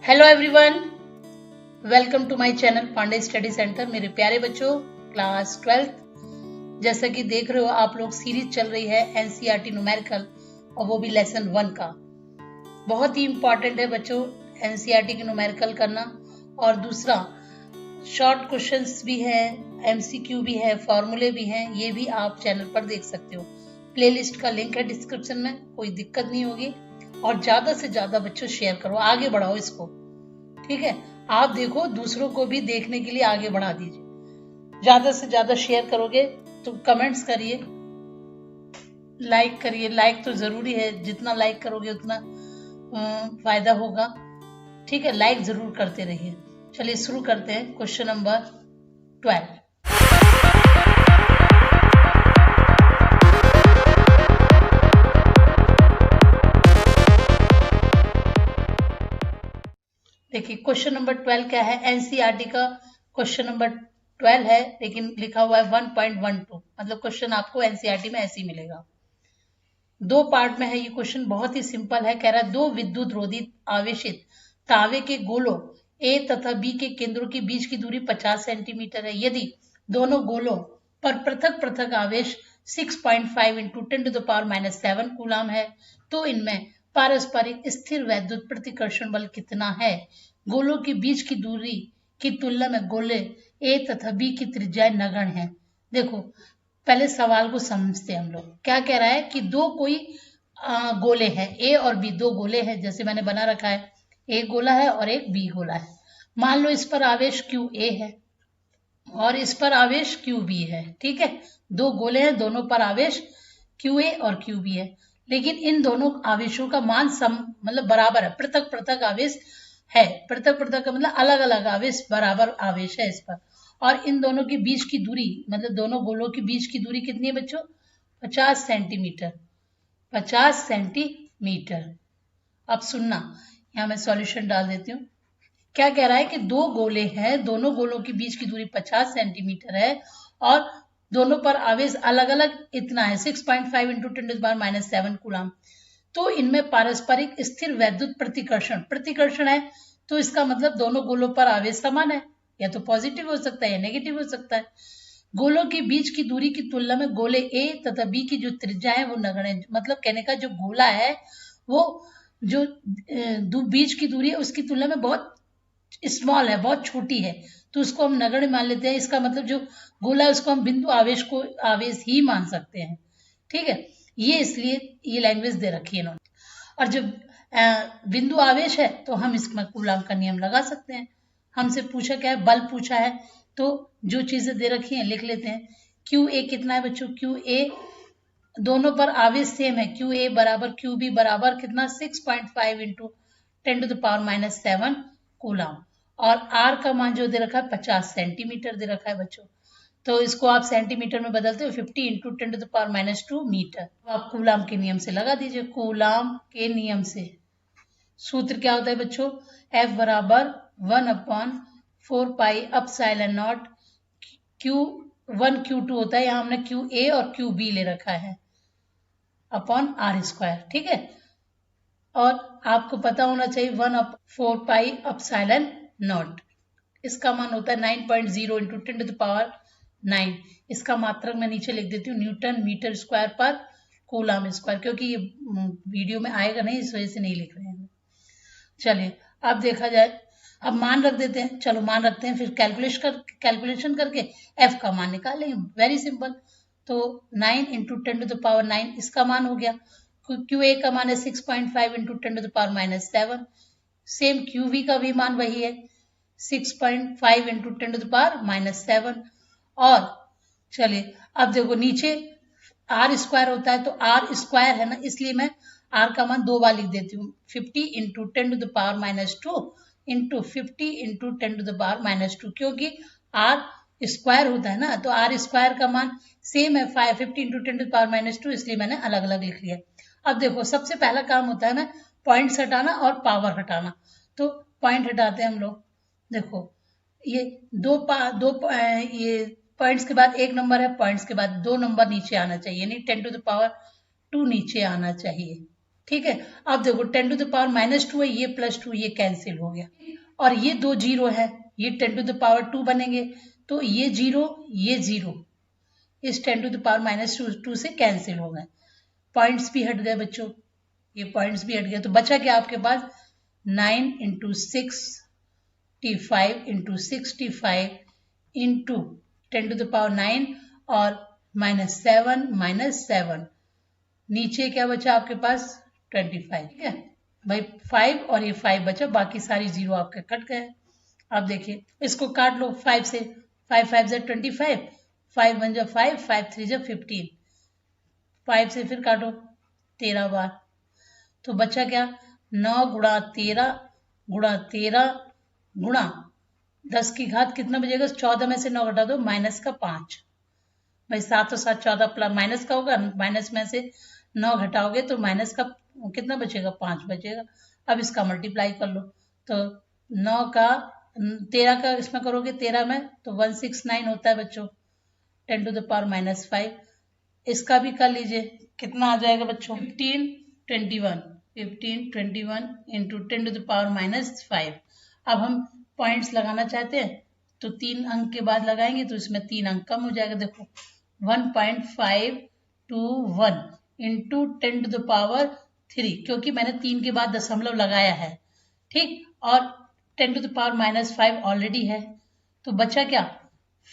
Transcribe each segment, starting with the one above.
Hello everyone, welcome to my channel Pandey study centre. मेरे प्यारे बच्चों, क्लास 12 जैसा कि देख रहे हो आप लोग, सीरीज चल रही है एनसीईआरटी न्यूमेरिकल और वो भी लेसन 1 का। बहुत ही इंपॉर्टेंट है बच्चों एनसीईआरटी की न्यूमेरिकल करना। और दूसरा, शॉर्ट क्वेश्चंस भी है, एमसीक्यू भी है, फॉर्मूले भी हैं, ये भी आप चैनल पर देख सकते हो। प्लेलिस्ट का लिंक है डिस्क्रिप्शन में, कोई दिक्कत नहीं होगी। और ज्यादा से ज्यादा बच्चों शेयर करो, आगे बढ़ाओ इसको, ठीक है। आप देखो, दूसरों को भी देखने के लिए आगे बढ़ा दीजिए। ज्यादा से ज्यादा शेयर करोगे तो कमेंट्स करिए, लाइक करिए। लाइक तो जरूरी है, जितना लाइक करोगे उतना फायदा होगा, ठीक है। लाइक जरूर करते रहिए। चलिए शुरू करते हैं। Question number 12। देखिए क्वेश्चन नंबर 12 क्या है। एनसीईआरटी का क्वेश्चन नंबर 12 है, लेकिन लिखा हुआ है 1.12। मतलब क्वेश्चन आपको एनसीईआरटी में ऐसे ही मिलेगा। दो पार्ट में है ये क्वेश्चन, बहुत ही सिंपल है। कह रहा है दो विद्युत रोधित आवेशित तावे के गोलों ए तथा बी के केंद्रों के बीच की दूरी 50 सेंटीमीटर है। यदि दोनों गोलों पर पृथक पृथक आवेश 6.5 इंटू 10⁻⁻7 कूलाम है, तो इनमें पारस्परिक स्थिर वैद्युत प्रतिकर्षण बल कितना है। गोलों के बीच की दूरी की तुलना में गोले ए तथा बी की त्रिज्याएं नगण्य है। देखो पहले सवाल को समझते हैं हम लोग। क्या कह रहा है कि दो कोई गोले हैं, ए और बी, दो गोले हैं। जैसे मैंने बना रखा है, एक गोला है और एक बी गोला है। मान लो इस पर आवेश क्यू ए है और इस पर आवेश क्यू बी है, ठीक है। दो गोले हैं, दोनों पर आवेश क्यू ए और क्यू बी है, लेकिन इन दोनों आवेशों का मान मतलब बराबर है। पृथक पृथक आवेश है, पृथक पृथक का मतलब अलग अलग आवेश, बराबर आवेश है इस पर। और इन दोनों के बीच की दूरी, मतलब दोनों गोलों के बीच की दूरी कितनी है बच्चों? 50 सेंटीमीटर। 50 सेंटीमीटर। अब सुनना, यहां मैं सॉल्यूशन डाल देती हूँ। क्या कह रहा है कि दो गोले हैं, दोनों गोलों के बीच की दूरी 50 सेंटीमीटर है और दोनों पर आवेश अलग अलग इतना है, 6.5 इंटू 10⁻⁻7 कूलाम। तो इनमें पारस्परिक स्थिर वैद्युत प्रतिकर्षण, प्रतिकर्षण है तो इसका मतलब दोनों गोलों पर आवेश समान है, या तो पॉजिटिव हो सकता है या नेगेटिव हो सकता है। गोलों के बीच की दूरी की तुलना में गोले ए तथा बी की जो त्रिज्या है वो नगण्य, मतलब कहने का जो गोला है वो जो बीच की दूरी है उसकी तुलना में बहुत स्मॉल है, बहुत छोटी है, तो उसको हम नगण्य मान लेते हैं। इसका मतलब जो गोला है उसको हम बिंदु आवेश को आवेश ही मान सकते हैं, ठीक है। ये इसलिए ये लैंग्वेज दे रखी है इन्होंने। और जब बिंदु आवेश है तो हम इसमें कूलाम का नियम लगा सकते हैं। हमसे पूछा क्या है? बल पूछा है, तो जो चीजें दे रखी हैं लिख लेते हैं। क्यू ए कितना है बच्चों? क्यू ए, दोनों पर आवेश सेम है। क्यू ए बराबर क्यू बी बराबर कितना? 6.5 इंटू 10⁻⁻7 कूलाम। और आर का मान जो दे रखा है 50 सेंटीमीटर दे रखा है बच्चों, तो इसको आप सेंटीमीटर में बदलते हो, 50 इंटू 10⁻⁻2 मीटर। आप कूलाम के नियम से लगा दीजिए। कूलाम के नियम से सूत्र क्या होता है बच्चों? F बराबर 1/4 pi epsilon not Q1 Q2 होता है, यहाँ हमने QA और QB ले रखा है, अपॉन आर स्क्वायर, ठीक है। और आपको पता होना चाहिए 1/4 पाई एप्सिलॉन नॉट, इसका मान होता है 9.0 इंटू 10⁻9। इसका मात्रक मैं नीचे लिख देती हूँ, न्यूटन मीटर स्क्वायर पर कूलाम स्क्वायर, क्योंकि ये वीडियो में आएगा नहीं, इस वजह से नहीं लिख रहे हैं। चलिए अब देखा जाए, अब मान रख देते हैं। चलो मान रखते हैं, फिर कैलकुलेशन करके एफ का मान निकालेंगे। Very simple. तो 9 इंटू 10⁻9 इसका मान हो गया। क्यू ए का मान है 6.5 इंटू 10⁻⁻7। सेम क्यू वी का भी मान वही है, 6.5 इंटू 10⁻⁻7। और चलिए अब देखो नीचे आर स्क्वायर होता है, तो आर स्क्वायर है ना, इसलिए मैं आर का मान 2 बार लिख देती हूँ। 50 इंटू 10⁻2 इंटू 50 इंटू 10⁻2, क्योंकि आर स्क्वायर होता है ना, तो आर स्क्वायर का मान सेम है 50 इंटू 10⁻2, इसलिए मैंने अलग अलग लिख लिया। अब देखो सबसे पहला काम होता है ना पॉइंट्स हटाना और पावर हटाना। तो पॉइंट हटाते हैं हम लोग। देखो ये ये पॉइंट्स के बाद एक नंबर है, पॉइंट्स के बाद 2 नंबर नीचे आना चाहिए, यानी 10⁻2 नीचे आना चाहिए, ठीक है। अब देखो 10⁻⁻2 है, ये +2 ये कैंसिल हो गया, और ये 2 जीरो है, ये 10⁻2 बनेंगे, तो ये जीरो इस 10⁻⁻2 से कैंसिल हो गए। पॉइंट्स भी हट गए बच्चों, ये पॉइंट्स भी हट गए, तो बचा क्या आपके पास 9 × 65 × 65 इंटू 10⁻9 और -7 नीचे क्या बचा आपके पास 25। ठीक है भाई, 5 और ये 5 बचा, बाकी सारी जीरो आपके कट गए। अब देखिए इसको काट लो 5 से, 5 5 से 25, 5 1 जा 5, 5 3 जा 15, 5 से फिर काटो 13 बार, तो बचा क्या 9 × 13 गुणा 10 की घात कितना बचेगा, 14 में से 9 घटा दो -5, भाई 7 और 7 14 प्लस माइनस का होगा, माइनस में से 9 घटाओगे तो माइनस का कितना बचेगा 5 बचेगा। अब इसका मल्टीप्लाई कर लो, तो 9 का 13 का इसमें करोगे 13 में तो 169 होता है बच्चों, 10⁻⁻5। इसका भी कर लीजिए, कितना आ जाएगा बच्चों 15 21 इंटू 10⁻⁻5। अब हम पॉइंट्स लगाना चाहते हैं तो 3 अंक के बाद लगाएंगे, तो इसमें 3 अंक कम हो जाएगा। देखो 1.521 इंटू 10⁻3, क्योंकि मैंने 3 के बाद दशमलव लगाया है, ठीक, और 10⁻⁻5 ऑलरेडी है, तो बचा क्या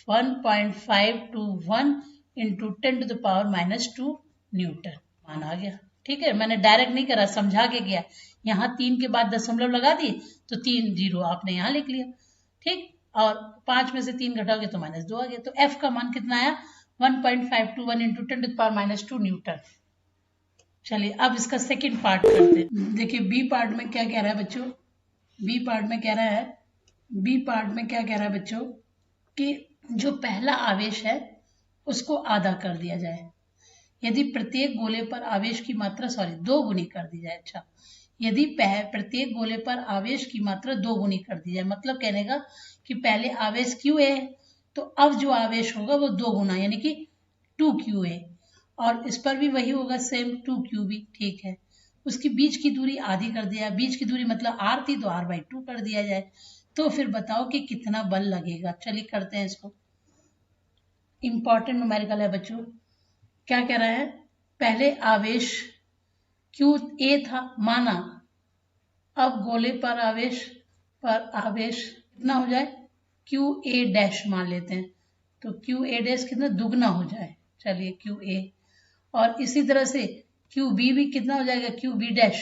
1.521 इंटू 10⁻⁻2 न्यूटन मान आ गया। ठीक है, मैंने डायरेक्ट नहीं करा, समझा के किया, यहाँ 3 के बाद दशमलव लगा दी तो 3 जीरो आपने यहाँ लिख लिया, ठीक, और 5 में से 3 घटाओगे तो -2 आ गया। तो F का मान कितना आया 1.521 इंटू 10⁻⁻2 न्यूटन। चलिए अब इसका सेकंड पार्ट करते हैं। देखिए बी पार्ट में क्या कह रहा है बच्चों, बी पार्ट में क्या कह रहा है बच्चों कि जो पहला आवेश है उसको आधा कर दिया जाए, यदि प्रत्येक गोले पर आवेश की मात्रा 2 गुनी कर दी जाए। अच्छा, यदि प्रत्येक गोले पर आवेश की मात्रा 2 गुनी कर दी जाए, मतलब कहने का कि पहले आवेश QA है, तो अब जो आवेश होगा वो 2 गुना यानी कि 2QA, और इस पर भी वही होगा सेम 2QB। ठीक है, उसकी बीच की दूरी आधी कर दिया, बीच की दूरी मतलब R थी तो R/2 कर दिया जाए, तो फिर बताओ कि कितना बल लगेगा। चलिए करते हैं इसको, इंपॉर्टेंट न्यूमेरिकल है बच्चों। क्या कह रहा है, पहले आवेश QA था माना, अब गोले पर आवेश कितना हो जाए QA' मान लेते हैं, तो QA' कितना दुगना हो जाए, चलिए QA, और इसी तरह से QB भी कितना हो जाएगा QB',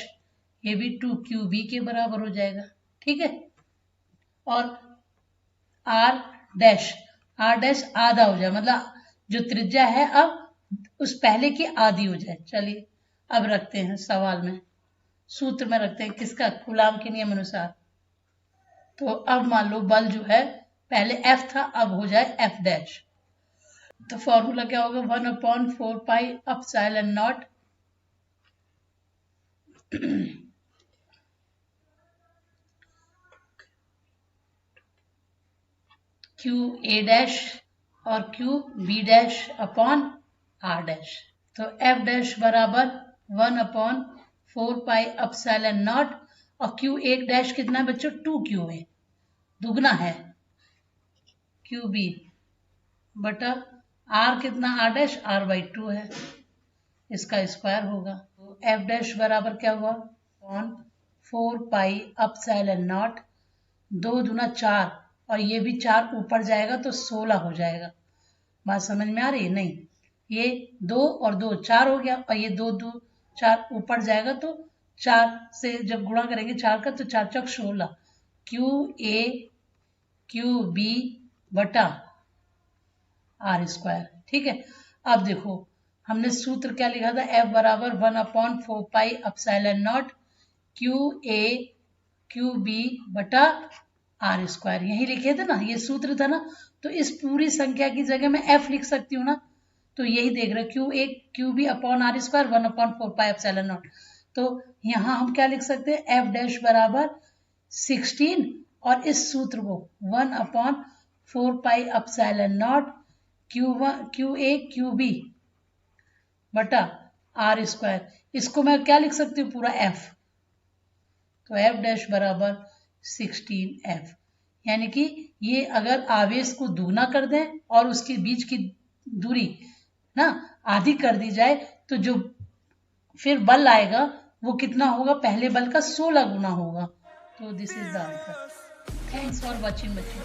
ये भी 2QB के बराबर हो जाएगा। ठीक है, और R' आधा हो जाए, मतलब जो त्रिज्या है अब उस पहले की आधी हो जाए। चलिए अब रखते हैं सवाल में, सूत्र में रखते हैं किसका, कूलाम के नियम अनुसार। तो अब मान लो बल जो है पहले F था, अब हो जाए F', तो फॉर्मूला क्या होगा 1/4πε0 QA' और QB' अपॉन R', तो F' बराबर 1/4πε0, और QA' कितना है बच्चों 2QA, दुगना है QB बटा R कितना R', है, इसका स्क्वायर होगा, तो F' बराबर क्या हुआ 4πε0, 2 दूना 4, और ये भी 4 ऊपर जाएगा तो 16 हो जाएगा। बात समझ में आ रही है? नहीं, ये 2 और 2 4 हो गया, और ये 2 2 4 ऊपर जाएगा तो 4 से जब गुणा करेंगे 4 का तो 4 चौक 16, QA QB बटा R²। ठीक है, अब देखो हमने सूत्र क्या लिखा था, F बराबर 1/4πε0 QA QB बटा R², यही लिखे थे ना, ये सूत्र था ना, तो इस पूरी संख्या की जगह मैं F लिख सकती हूँ ना, तो यही देख रहे QA QB अपॉन R² 1/4πε0, तो यहाँ हम क्या लिख सकते हैं F' बराबर 16, और इस सूत्र को 1/4πε0 QA QB बटा आर स्क्वायर, इसको मैं क्या लिख सकती हूँ पूरा एफ, तो एफ डैश बराबर 16f, यानी कि ये अगर आवेश को दुगना कर दें और उसके बीच की दूरी ना आधी कर दी जाए तो जो फिर बल आएगा वो कितना होगा, पहले बल का 16 गुना होगा। तो this is the answer. Thanks for watching बच्चों।